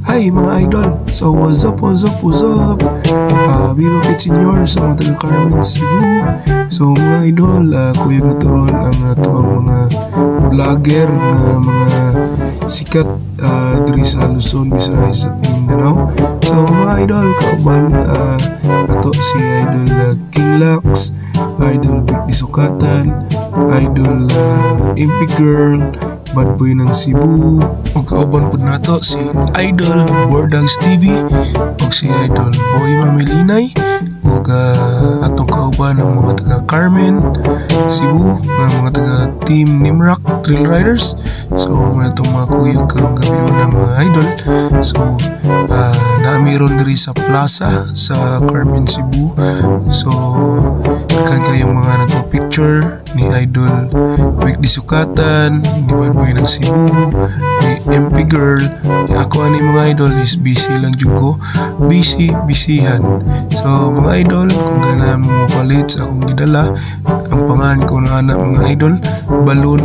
Hi mga idol! So what's up? Viva Pet Senior sa mga taga Carmen, Cebu. So mga idol, kuyog na turon ang tuwang mga vlogger nga mga sikat diri sa Luzon, Visayas at Mindanao. So mga idol, kauban ato si Idol King Lux, Idol Big Disukatan, Idol MP Girl, Bad Boy ng Cebu, ug kauban pud nato si Idol Bordags TV ug si Idol Boy Mamilinay ug atong kauban ng mga taga Carmen, Cebu, mga taga Team Nimrak Trail Riders. So muna itong mga kuyog karong gabi ng mga idol. So naamiron diri sa plaza sa Carmen, Cebu. So kan kayong mga nagpa-picture ni Idol Big Disukatan, ni Bad Boy ng Cebu, ni MP Girl, ni ako ani mga idol is busy lang jud ko, busyhan. So mga idol, kung ganahan mo mapalit sa akong gidala, ang pangalan ko na anak mga idol, balloon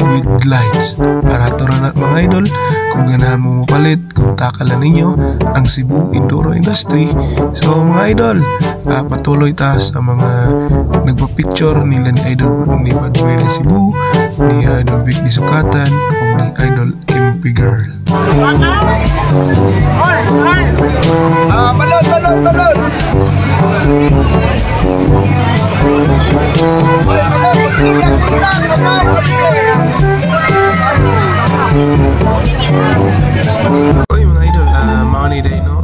with lights. Para to na mga idol, kung ganahan mo mapalit, kontakan lang ninyo ang Cebu Enduro Industry. So mga idol, patuloy ta sa mga nagpa-picture nila ni Idol ni Bad Boy ng Cebu, ni Idol Big Disukatan o ni Idol MP Girl. Balon! Oy mga idol, mauni day no.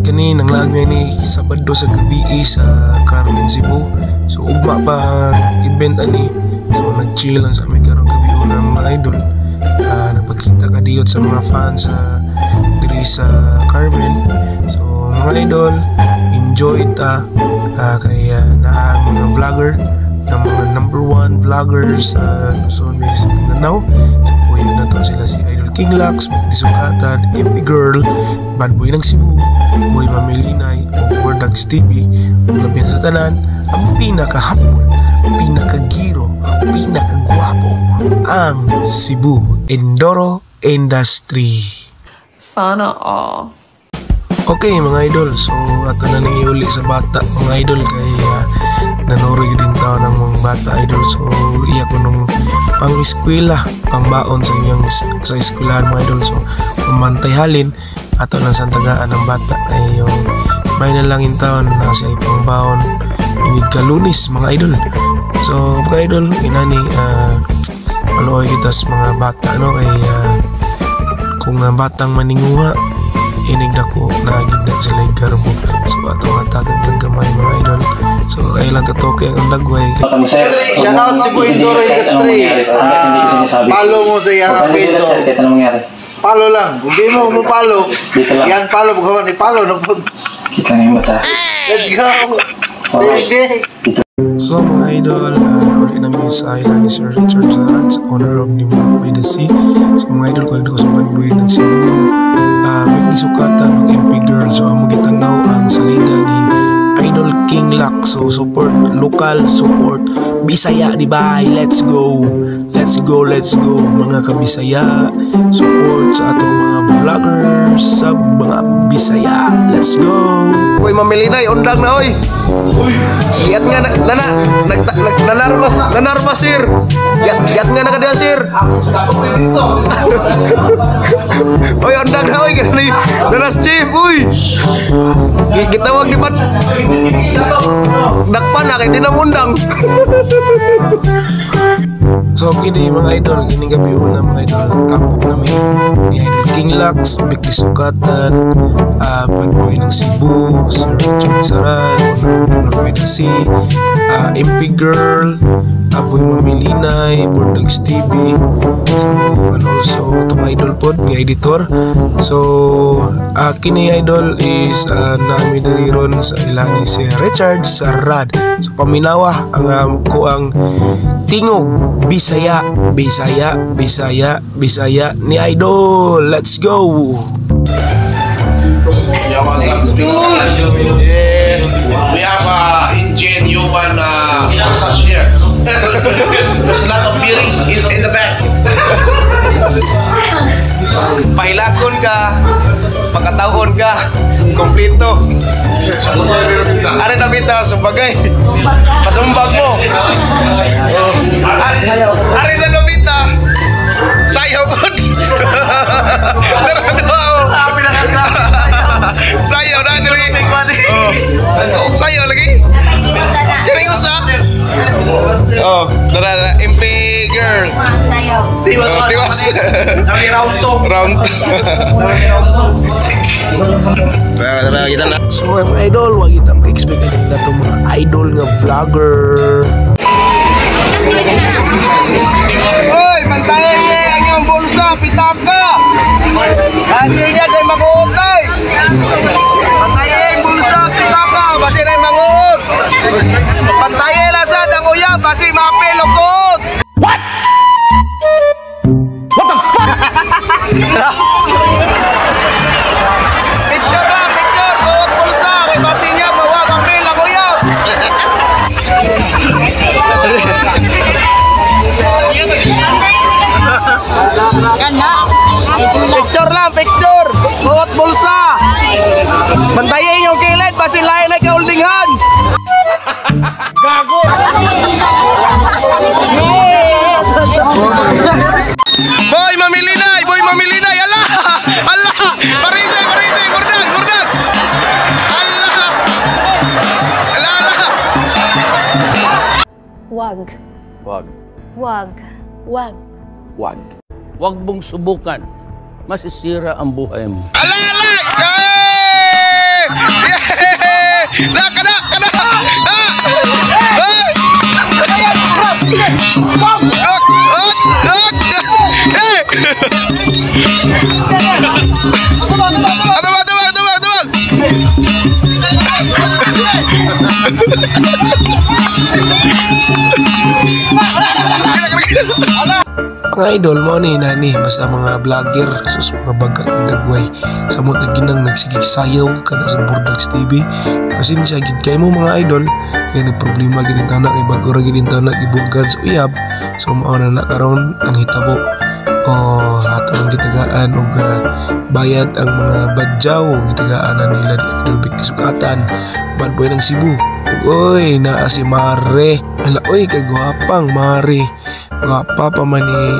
Kani nang lagay ni Sabado sa gabi sa Carmen, Cebu. So ugma pa ang event ani. So nag-chill lang sa may karong gabi ng mga idol. Nagpakita ka diyot sa mga fans diri sa Carmen. So mga idol, enjoy ta kaya na mga vlogger ng mga #1 vloggers sa Luzon, Mindanao. So kuyog na to sila si Idol King Lux, Big Disukatan, MP Girl, Bad Boy ng Cebu, Boy Mamilinay o Bordags TV. Ug labi sa tanan, ang pinakahapon, pinakagiro, pinakagwapo, ang Cebu Enduro Industry. Sana all. Okay mga idol, so ato na nang iuli sa bata mga idol kay nanoroy din tao ng mga bata idol. So iya ko nung pang-eskwela, pang-baon sa iyang sa eskwelahan mga idol. So pamantay halin ato lang sa tagaan ng bata ay yung may nalangin taon na siya pang-baon inig kalunis mga idol. So mga idol, inani maluoy kita sa mga bata no kay kung batang maninguha inig dako na agad sa ligar mo. So atong hatagag ng gamay mga idol. So ay lang tatoke ang lagway. Shout out Cebu Enduro Industry. Follow mo sa iyang page. Follow lang. Kung di mo follow, yan follow mo ni follow na po. Kita na mata. Let's go. So mga idol, nauli namin sa island ni Sir Richard Zarans, owner of Nimrak by the Sea. So mga idol, kung ako sa Bad Boy ng Cebu, Big Disukatan ng MP Girl. So ang magitanaw ang salida ni Idol King Lux. So support, local support, Bisaya di ba? Let's go mga kabisaya. Support sa atong mga vloggers sa mga Bisaya. Let's go. Uy, Mamilinay, undang na oy. Yat nga nanarmas sir. Yat nga nakadiya sir. Oy, undang na oy kani. Nanas chief uy. Gitawag di ba? Dakpan na kay di na mundang. So kini mga idol, kini gabi una mga idol, tapok namin ni Idol King Lux, Big Disukatan, Bad Boy ng Cebu, Sir Richard Saran, Nimrak by the Sea, MP Girl, Boy Mamilinay, Bordags TV. So and also itong idol pod ni editor. So kini idol is naami diriron sa ilan ni si Richard Saran. So paminawa ang ko ang tingog Bisaya ni idol. Let's go. We have genuine massage here. There's a lot of bearings in the back. Pahilakon ka, pagkataon ka, kompleto. Ano na bita, sabagay. Pasumbag mo. Ari sa nabita, sayaw ko. Sayaw na, diri. Sayaw lagi. Diri usa. Oh, dara MP girl. Tiwas. Round 2. Tara kita na. So mga idol, wag kita ma-expect na itong mga idol nga vlogger. Hoy, bantayan niya ang iyong bulsa, pitaka. Kasi niya day mag-uutay. Bantayan ang bulsa, pitaka, basi na mag-uut. Bantayan na sa danguyab, basi mapilukot. What? What the fuck? Picture lang, picture. Buot bulsa, kay basi niya mawag ang pilakuyab. Picture lang, picture. Buot bulsa. Bantayin yung kilid, basi lain ay ka-holding hands. Gago. Boy, mamili na. Boy, mamili na. Ala! Ala! Parisay, parisay. Murdag, murdag. Ala! Ala, ala. Wag. Wag. Wag. Wag. Wag. Huwag mong subukan. Masisira ang buhay mo. Ala, ala! Yay! Yay! Kada! Kada! Mga idol mo ni nani basta mga vlogger sus mga bagal ang dagway sa mo ginang nagsigisayaw kana sa Bordags TV. Pasensya gid kay mo mga idol kay nagproblema gid ang tanak kay bago ra gid ang tanak ibugan sa uyab. So mao na karon ang hitabo. Oh, atong gitagaan og bayad ang mga badyaw gitagaan na nila di idol big sukatan. Bad boy ng Cebu. Oy, naa si Mare. Ala, oy, kagwapang Mare. Gwapa pa man ni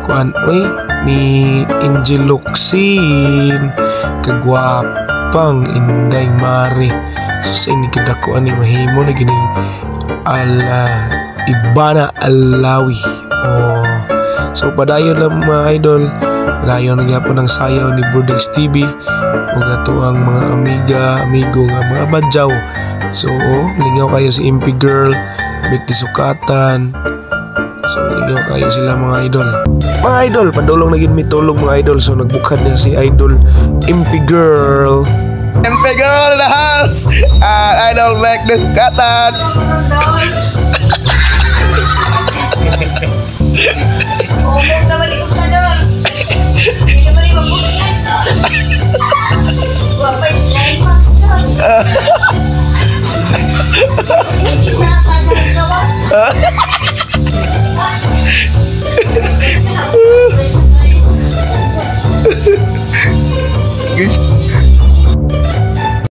kuan, oy, ni Angel Luxin. Kagwapang Inday Mare. So sa ini kadakuan ni mahimo na gini Ibana Alawi. Oh. So padayon lang mga idol. Padayon na gyapon ang sayaw ni Bordags TV. Ug ato ang mga amigo nga mga badyaw. So, lingaw kayo si MP Girl, Big Sukatan. So, lingaw kayo sila mga idol. Mga idol, padulong naging mitulong mga idol. So, nagbukad niya si idol MP Girl. MP girl in the house. Idol Big Sukatan.